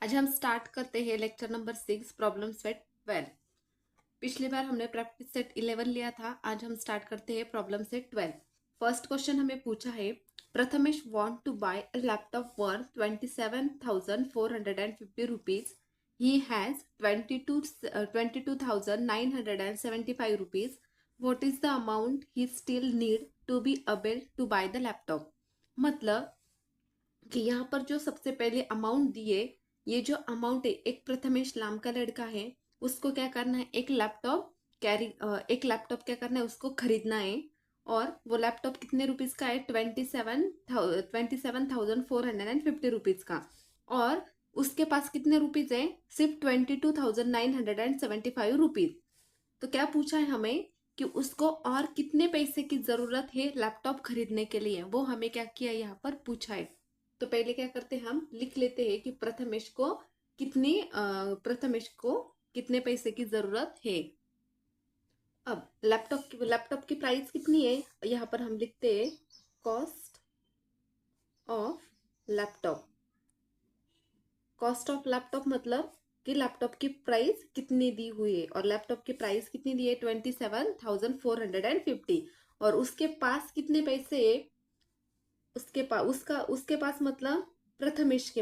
आज हम स्टार्ट करते हैं लेक्चर नंबर 6 प्रॉब्लम सेट 12। पिछली बार हमने प्रैक्टिस सेट 11 लिया था। आज हम स्टार्ट करते हैं प्रॉब्लम सेट 12। फर्स्ट क्वेश्चन हमें पूछा है, Prathamesh want to buy a laptop worth 27,450 rupees. He has 22,975 rupees. What is the amount he still need to be able to buy the laptop. मतलब कि यहाँ पर जो सबसे पहले अमाउंट दिए, ये जो अमाउंट है, एक प्रथमेश नाम का लड़का है, उसको क्या करना है, एक लैपटॉप क्या करना है, उसको खरीदना है। और वो लैपटॉप कितने रुपीज का है, 27,450 रुपीज का। और उसके पास कितने रुपीज है, सिर्फ 22,975 रुपीज। तो क्या पूछा है हमें कि उसको और कितने पैसे की जरूरत है लैपटॉप खरीदने के लिए, वो हमें क्या किया यहाँ पर पूछा है। तो पहले क्या करते हैं, हम लिख लेते हैं कि प्रथमेश को कितने पैसे की जरूरत है। अब लैपटॉप की प्राइस कितनी है, यहाँ पर हम लिखते हैं cost of laptop. Cost of laptop मतलब कि लैपटॉप की प्राइस कितनी दी हुई है, और लैपटॉप की प्राइस कितनी दी है, 27,450। और उसके पास कितने पैसे है, उसके पास मतलब प्रथमेश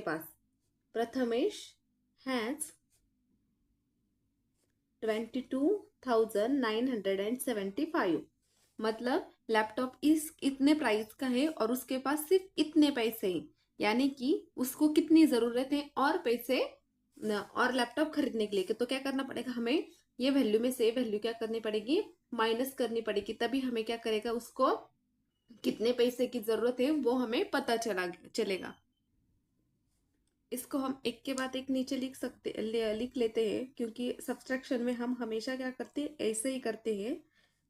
हैज 22,975। मतलब लैपटॉप इस इतने प्राइस का है और उसके पास सिर्फ इतने पैसे हैं, यानी कि उसको कितनी जरूरत है और पैसे और लैपटॉप खरीदने के लिए। तो क्या करना पड़ेगा हमें, ये वैल्यू में से वैल्यू क्या करनी पड़ेगी, माइनस करनी पड़ेगी, तभी हमें क्या करेगा, उसको कितने पैसे की जरूरत है वो हमें पता चलेगा। इसको हम एक के बाद एक नीचे लिख लेते हैं, क्योंकि सब्सट्रैक्शन में हम हमेशा क्या करते हैं, ऐसे ही करते हैं।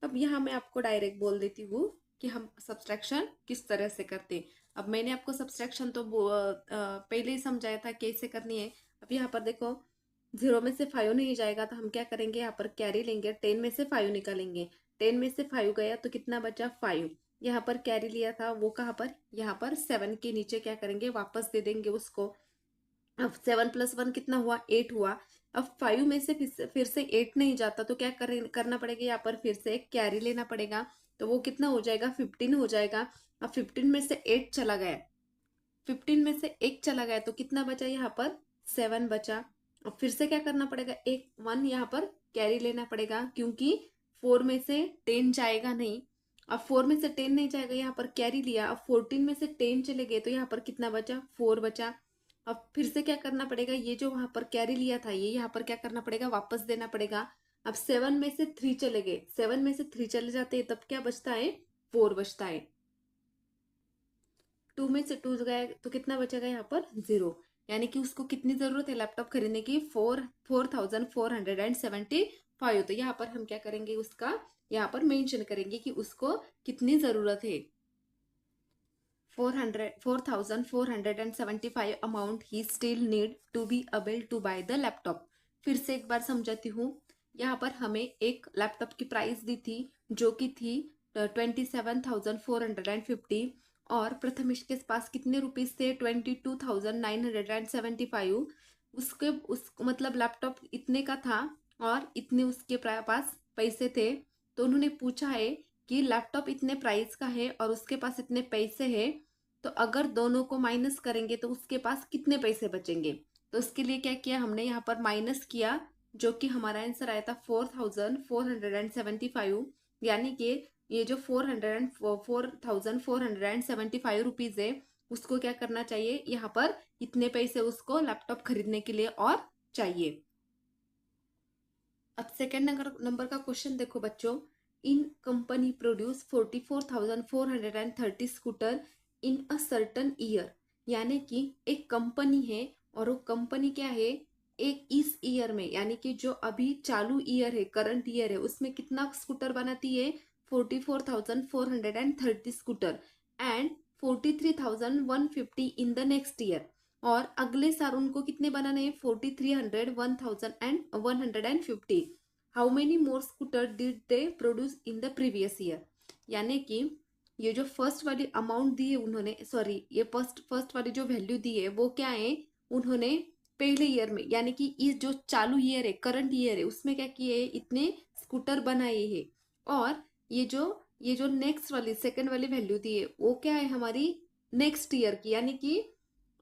अब यहाँ मैं आपको डायरेक्ट बोल देती हूँ कि हम सब्सट्रैक्शन किस तरह से करते हैं। अब मैंने आपको सब्सट्रैक्शन तो पहले ही समझाया था कैसे करनी है। अब यहाँ पर देखो, 0 में से 5 नहीं जाएगा तो हम क्या करेंगे, यहाँ पर कैरी लेंगे, 10 में से 5 निकालेंगे। 10 में से 5 गया तो कितना बचा, 5। यहाँ पर कैरी लिया था वो कहाँ पर, यहाँ पर 7 के नीचे क्या करेंगे, वापस दे देंगे उसको। अब 7 + 1 कितना हुआ, 8 हुआ। अब 5 में से फिर से 8 नहीं जाता तो क्या करना पड़ेगा, यहाँ पर फिर से एक कैरी लेना पड़ेगा। तो वो कितना हो जाएगा, 15 हो जाएगा। अब 15 में से 8 चला गया, 15 में से 1 चला गया तो कितना बचा, यहाँ पर 7 बचा। अब फिर से क्या करना पड़ेगा, एक 1 यहाँ पर कैरी लेना पड़ेगा, क्योंकि 4 में से 10 जाएगा नहीं। अब 4 में से 10 नहीं जाएगा, यहाँ पर कैरी लिया। अब 14 में से 10 चले गए तो यहाँ पर कितना बचा, 4 बचा। अब फिर से क्या करना पड़ेगा, ये जो वहां पर कैरी लिया था ये यहाँ पर क्या करना पड़ेगा, वापस देना पड़ेगा। अब 7 में से 3 चले गए, 7 में से 3 चले जाते हैं तब क्या बचता है, 4 बचता है। 2 में से 2 गए तो कितना बचेगा, यहाँ पर 0। यानी कि उसको कितनी जरूरत है लैपटॉप खरीदने की, 4,475। तो यहाँ पर हम क्या करेंगे, उसका यहाँ पर मेंशन करेंगे कि उसको कितनी जरूरत है। 4,475 amount he still need to be able to buy the laptop. फिर से एक बार समझाती हूँ। यहाँ पर हमें एक लैपटॉप की प्राइस दी थी जो कि थी 27,450। और प्रथमेश के पास कितने रुपीज थे, 22,975। उसके उस मतलब लैपटॉप इतने का था और इतने उसके पास पैसे थे। तो उन्होंने पूछा है कि लैपटॉप इतने प्राइस का है और उसके पास इतने पैसे हैं, तो अगर दोनों को माइनस करेंगे तो उसके पास कितने पैसे बचेंगे। तो उसके लिए क्या किया हमने, यहाँ पर माइनस किया, जो कि हमारा आंसर आया था 4,475। यानी कि ये जो 4,475 रुपीज है, उसको क्या करना चाहिए, यहाँ पर इतने पैसे उसको लैपटॉप खरीदने के लिए और चाहिए। अब सेकेंड नंबर का क्वेश्चन देखो बच्चों। In company produce 44,430 scooter in a certain year. यानी कि एक कंपनी है और वो कंपनी क्या है, एक इस ईयर में, यानी कि जो अभी चालू ईयर है, करंट ईयर है, उसमें कितना स्कूटर बनाती है, 44,430 scooter and 43,150 in the next year. और अगले साल उनको कितने बनाने हैं, 4,300, 1,000 and 150। How many more scooter did they produce in the previous year. यानी कि ये जो फर्स्ट वाली अमाउंट दी है उन्होंने, सॉरी, ये फर्स्ट वाली जो वैल्यू दी है वो क्या है, उन्होंने पहले ईयर में, यानी कि इस जो चालू ईयर है, करंट ईयर है, उसमें क्या किए, इतने स्कूटर बनाए हैं। और ये जो नेक्स्ट वाली सेकंड वाली वैल्यू दी है वो क्या है हमारी नेक्स्ट ईयर की, यानी कि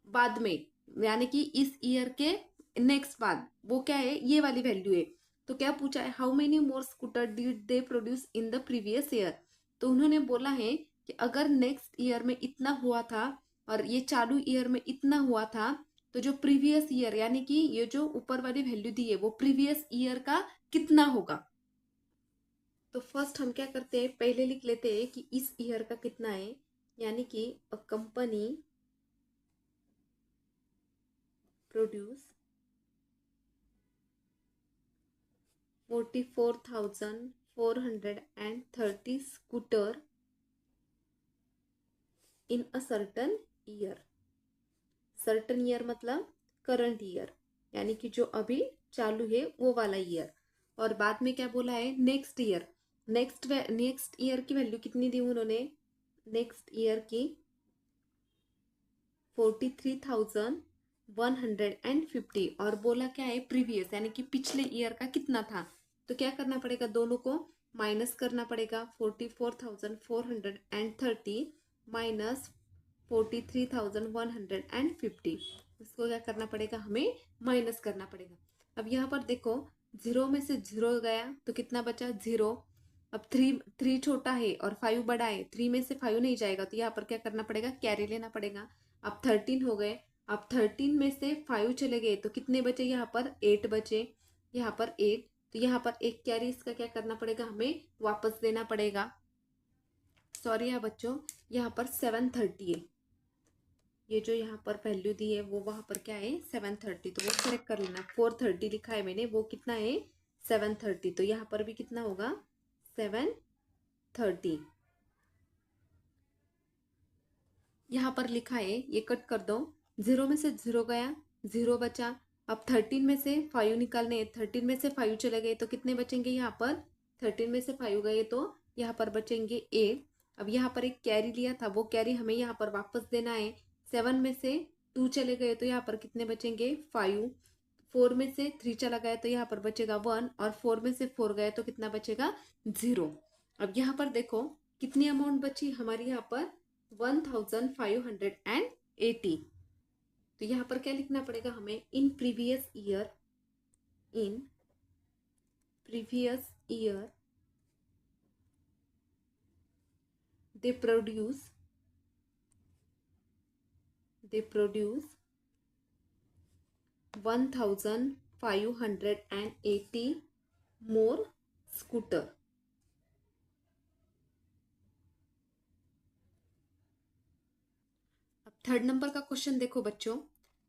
बाद में, यानी कि इस ईयर के नेक्स्ट बाद, वो क्या है ये वाली वैल्यू है। तो क्या पूछा है, how many more scooter did they produce in the previous year. तो उन्होंने बोला है कि अगर नेक्स्ट ईयर में इतना हुआ था और ये चालू ईयर में इतना हुआ था, तो जो प्रीवियस ईयर, यानी कि ये जो ऊपर वाली वैल्यू दी है वो प्रीवियस ईयर का कितना होगा। तो फर्स्ट हम क्या करते हैं, पहले लिख लेते हैं कि इस ईयर का कितना है, यानी कि a company produce 44,430 scooter in a certain year. Certain year मतलब करंट ईयर, यानी कि जो अभी चालू है वो वाला ईयर। और बाद में क्या बोला है, नेक्स्ट ईयर। नेक्स्ट ईयर की वैल्यू कितनी दी उन्होंने, नेक्स्ट ईयर की 43,150, और बोला क्या है प्रीवियस, यानी कि पिछले ईयर का कितना था। तो क्या करना पड़ेगा, दोनों को माइनस करना पड़ेगा, 44,430 माइनस 43,150, इसको क्या करना पड़ेगा, हमें माइनस करना पड़ेगा। अब यहाँ पर देखो, जीरो में से जीरो गया तो कितना बचा, जीरो। अब थ्री थ्री छोटा है और फाइव बड़ा है, थ्री में से फाइव नहीं जाएगा, तो यहाँ पर क्या करना पड़ेगा, कैरी लेना पड़ेगा। अब 13 हो गए, अब 13 में से 5 चले गए तो कितने बचे, यहाँ पर 8 बचे, यहाँ पर 8, तो यहाँ पर एक कैरी, इसका क्या करना पड़ेगा, हमें वापस देना पड़ेगा। सॉरी है बच्चों, यहाँ पर 730 है, ये जो यहाँ पर वैल्यू दी है वो वहाँ पर क्या है 730, तो वो करेक्ट कर लेना। 430 लिखा है मैंने, वो कितना है 730, तो यहाँ पर भी कितना होगा 730। यहाँ पर लिखा है, ये कट कर दो, जीरो में से जीरो गया, जीरो बचा। अब 13 में से 5 निकालने, 13 में से 5 चले गए तो कितने बचेंगे, यहाँ पर 13 में से 5 गए तो यहाँ पर बचेंगे 8। अब यहाँ पर एक कैरी लिया था, वो कैरी हमें यहाँ पर वापस देना है। 7 में से 2 चले गए तो यहाँ पर कितने बचेंगे 5। 4 में से 3 चला गया तो यहाँ पर बचेगा 1, और 4 में से 4 गए तो कितना बचेगा 0। अब यहाँ पर देखो कितनी अमाउंट बची हमारी, यहाँ पर 1580। तो यहाँ पर क्या लिखना पड़ेगा हमें, in previous year, in previous year they produce 1580 more scooter. अब थर्ड नंबर का क्वेश्चन देखो बच्चों,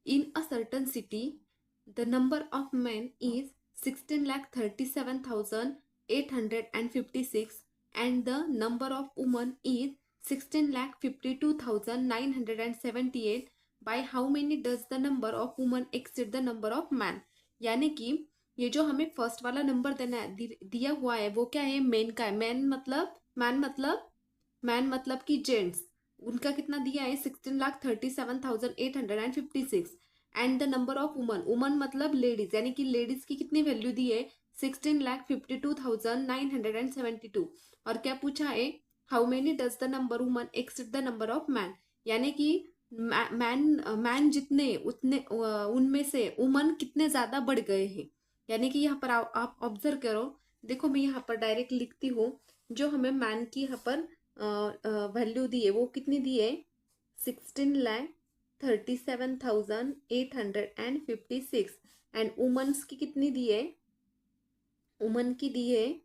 in a certain city the number of man is 16,37,856 and the number of women is 16,52,978, by how many does the number of women exceed the number of man। यानी कि ये जो हमें first वाला number देना है, दिया हुआ है वो क्या है, मेन का है। मैन मतलब कि जेंट्स, उनका कितना दिया है 16,37,856, and the number of woman मतलब लेडीज, यानी कि लेडीज की कितनी वैल्यू दी है 16,52,972। और क्या पूछा है, how many does the number woman exceed the number of man, यानी कि मैन जितने उतने उनमें से वुमन कितने ज्यादा बढ़ गए हैं। यानी कि यहाँ पर आप ऑब्जर्व करो, देखो मैं यहाँ पर डायरेक्ट लिखती हूँ, जो हमें मैन की यहाँ पर वैल्यू दी है वो कितनी दी है 16,37,856, एंड वुमन्स की कितनी दी है, वुमन की दी है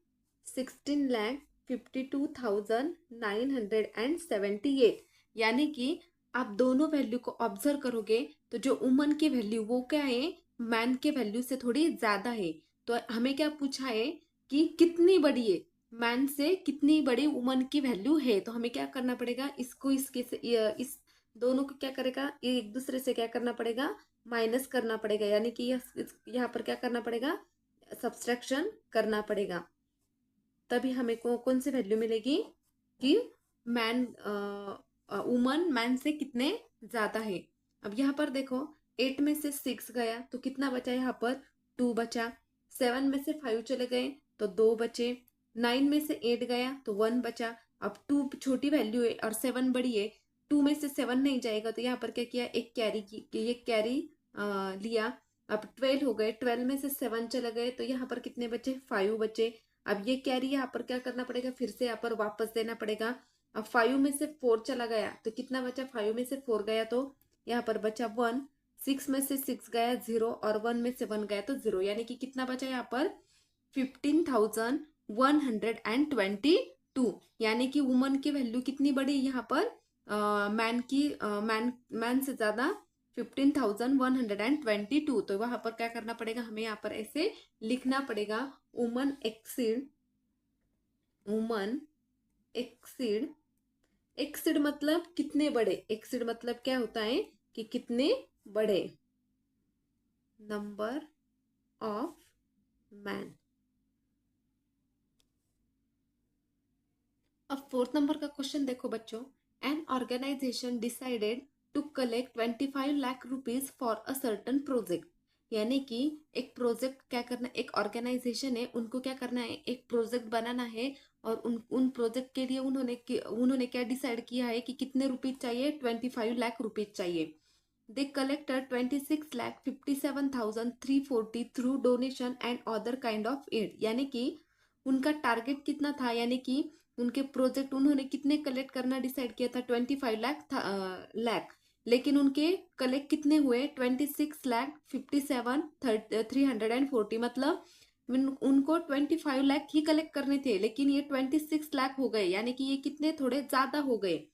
16,52,978। यानी कि आप दोनों वैल्यू को ऑब्जर्व करोगे तो जो वुमन की वैल्यू वो क्या है, मैन के वैल्यू से थोड़ी ज्यादा है। तो हमें क्या पूछा है कि कितनी बड़ी है, मैन से कितनी बड़ी वुमन की वैल्यू है। तो हमें क्या करना पड़ेगा, इसको इसके से इस दोनों को क्या करेगा, एक दूसरे से क्या करना पड़ेगा, माइनस करना पड़ेगा, यानी कि यहाँ पर क्या करना पड़ेगा, सब्सट्रैक्शन करना पड़ेगा। तभी हमें कौन सी वैल्यू मिलेगी कि वुमन मैन से कितने ज्यादा है। अब यहाँ पर देखो 8 में से 6 गया तो कितना बचा यहाँ पर? 2 बचा। 7 में से 5 चले गए तो 2 बचे। 9 में से 8 गया तो 1 बचा। अब 2 छोटी वैल्यू है और 7 बड़ी है, 2 में से 7 नहीं जाएगा तो यहाँ पर क्या किया, एक कैरी की, ये कैरी लिया। अब 12 हो गए, 12 में से 7 चले गए तो यहाँ पर कितने बचे? 5 बचे। अब ये कैरी यहाँ पर क्या करना पड़ेगा, फिर से यहाँ पर वापस देना पड़ेगा। अब 5 में से 4 चला गया तो कितना बचा? 5 में से 4 गया तो यहाँ पर बचा 1। 6 में से 6 गया 0 और 1 में से 1 गया तो 0, यानी कि कितना बचा यहाँ पर? 15,122। यानी कि वुमन की वैल्यू कितनी बड़ी यहाँ पर? मैन की मैन से ज्यादा 15,122। तो वहां पर क्या करना पड़ेगा हमें? यहाँ पर ऐसे लिखना पड़ेगा, woman exceed, woman exceed. Exceed मतलब कितने बड़े, एक्सीड मतलब क्या होता है कि कितने बड़े, नंबर ऑफ मैन। अब 4th नंबर का क्वेश्चन देखो बच्चों, an organization decided to collect 25 lakh rupees for a certain project. यानी कि एक प्रोजेक्ट क्या करना, एक ऑर्गेनाइजेशन है, उनको क्या करना है, एक प्रोजेक्ट बनाना है और उन प्रोजेक्ट के लिए उन्होंने क्या डिसाइड किया है कि कितने रुपीज चाहिए? 25 लाख रुपीज चाहिए। They collected 26,57,340 through donation and other kind of aid. यानी कि उनका टारगेट कितना था, यानी कि उनके प्रोजेक्ट उन्होंने कितने कलेक्ट करना डिसाइड किया था? 25 लाख, लेकिन उनके कलेक्ट कितने हुए? 26,57,340। मतलब उनको 25 लाख ही कलेक्ट करने थे, लेकिन ये 26 लाख हो गए, यानी कि ये कितने थोड़े ज्यादा हो गए।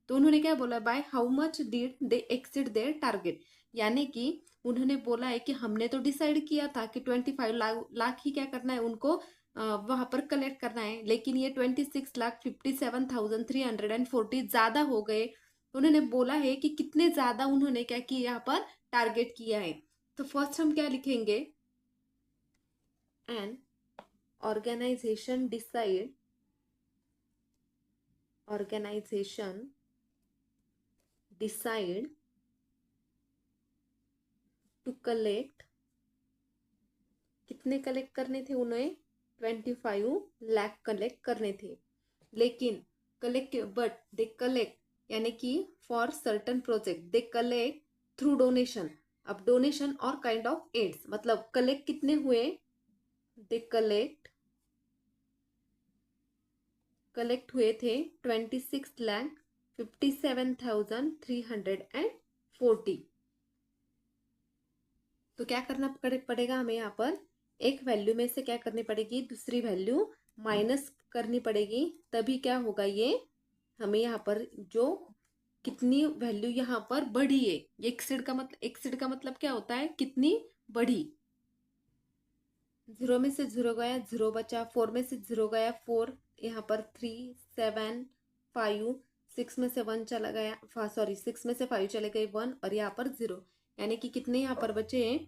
तो उन्होंने क्या बोला? By how much did they exceed their target. यानी कि उन्होंने बोला है कि हमने तो डिसाइड किया था कि 25 लाख ही क्या करना है उनको, वहां पर कलेक्ट करना है, लेकिन ये 26,57,340 ज्यादा हो गए। उन्होंने बोला है कि कितने ज्यादा उन्होंने क्या किया, यहाँ पर टारगेट किया है। तो फर्स्ट हम क्या लिखेंगे? An organization decide, organization decide to collect, कितने कलेक्ट करने थे उन्हें? 25 लाख कलेक्ट करने थे, लेकिन कलेक्ट, बट दे कलेक्ट, यानी कि for certain project they collect through donation. अब डोनेशन और काइंड ऑफ एड्स, मतलब कलेक्ट कितने हुए? दे कलेक्ट हुए थे 26,57,340। तो क्या करना पड़ेगा हमें? यहाँ पर एक वैल्यू में से क्या करनी पड़ेगी? दूसरी वैल्यू माइनस करनी पड़ेगी, तभी क्या होगा, ये हमें यहाँ पर जो कितनी वैल्यू यहाँ पर बढ़ी है, ये एक्सीड का मतलब क्या होता है? कितनी बढ़ी। 0 में से 0 गया, 0 बचा। 4 में से 0 गया, 4। यहाँ पर 3, 7, 5। 6 में से 1 चला गया, सॉरी 6 में से 5 चले गए, 1, और यहाँ पर 0। यानी कि कितने यहाँ पर बचे हैं?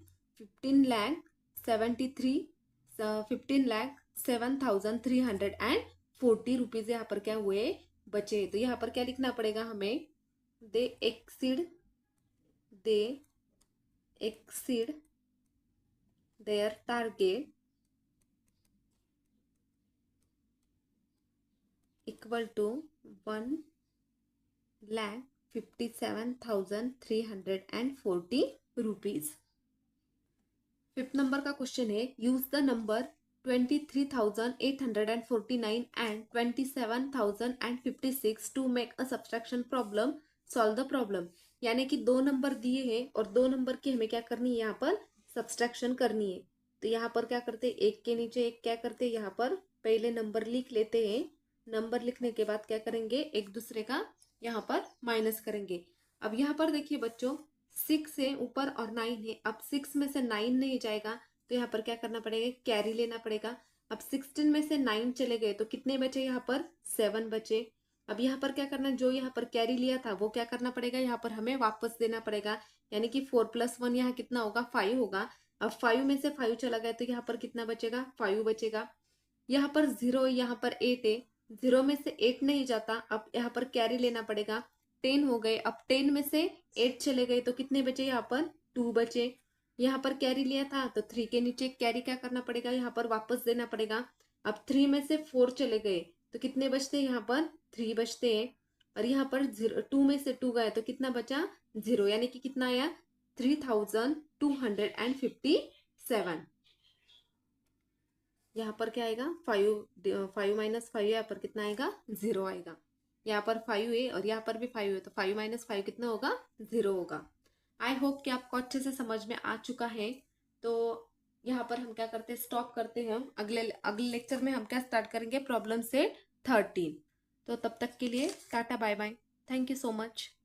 15,7,340 रुपीज यहाँ पर क्या हुए? बचे। तो यहाँ पर क्या लिखना पड़ेगा हमें? They exceed their target equal to 1,57,340 rupees. 5th number का क्वेश्चन है, use the number 23,849 and 27,056 to make a subtraction problem, solve the problem. यानी कि दो नंबर दिए हैं और दो नंबर की हमें क्या करनी है? यहाँ पर सब्सट्रैक्शन करनी है। तो यहाँ पर क्या करते हैं? एक के नीचे एक क्या करते हैं? यहाँ पर पहले नंबर लिख लेते हैं। नंबर लिखने के बाद क्या करेंगे? एक दूसरे का यहाँ पर माइनस करेंगे। अब यहाँ पर देखिए बच्चों, 6 है ऊपर और 9 है। अब 6 में से 9 नहीं जाएगा तो यहाँ पर क्या करना पड़ेगा? कैरी लेना पड़ेगा। अब 16 में से 9 चले गए तो कितने बचे? यहाँ पर 7 बचे। अब यहाँ पर क्या करना? जो यहाँ पर कैरी लिया था वो क्या करना पड़ेगा? यहाँ पर हमें वापस देना पड़ेगा, यानी कि 4 + 1 यहाँ कितना होगा? 5 होगा। अब 5 में से 5 चला गया तो यहाँ पर कितना बचेगा? 5 बचेगा। यहाँ पर 0, यहाँ पर 8 है, 0 में से 8 नहीं जाता। अब यहाँ पर कैरी लेना पड़ेगा, 10 हो गए। अब 10 में से 8 चले गए तो कितने बचे? यहाँ पर 2 बचे। यहाँ पर कैरी लिया था तो 3 के नीचे कैरी क्या करना पड़ेगा, यहाँ पर वापस देना पड़ेगा। अब 3 में से 4 चले गए तो कितने बचते हैं, यहाँ पर 3 बचते हैं। और यहाँ पर 2 में से 2 गए तो कितना बचा, 0, यानी कि कितना आया, 3257। यहाँ पर क्या आएगा, 5 माइनस 5, यहाँ पर कितना आएगा, 0 आएगा। यहाँ पर 5 है और यहाँ पर भी 5 है तो 5 माइनस 5 कितना होगा, 0 होगा। आई होप कि आपको अच्छे से समझ में आ चुका है। तो यहाँ पर हम क्या करते हैं, स्टॉप करते हैं। हम अगले अगले लेक्चर में हम क्या स्टार्ट करेंगे, प्रॉब्लम से 13। तो तब तक के लिए tata bye bye, thank you so much.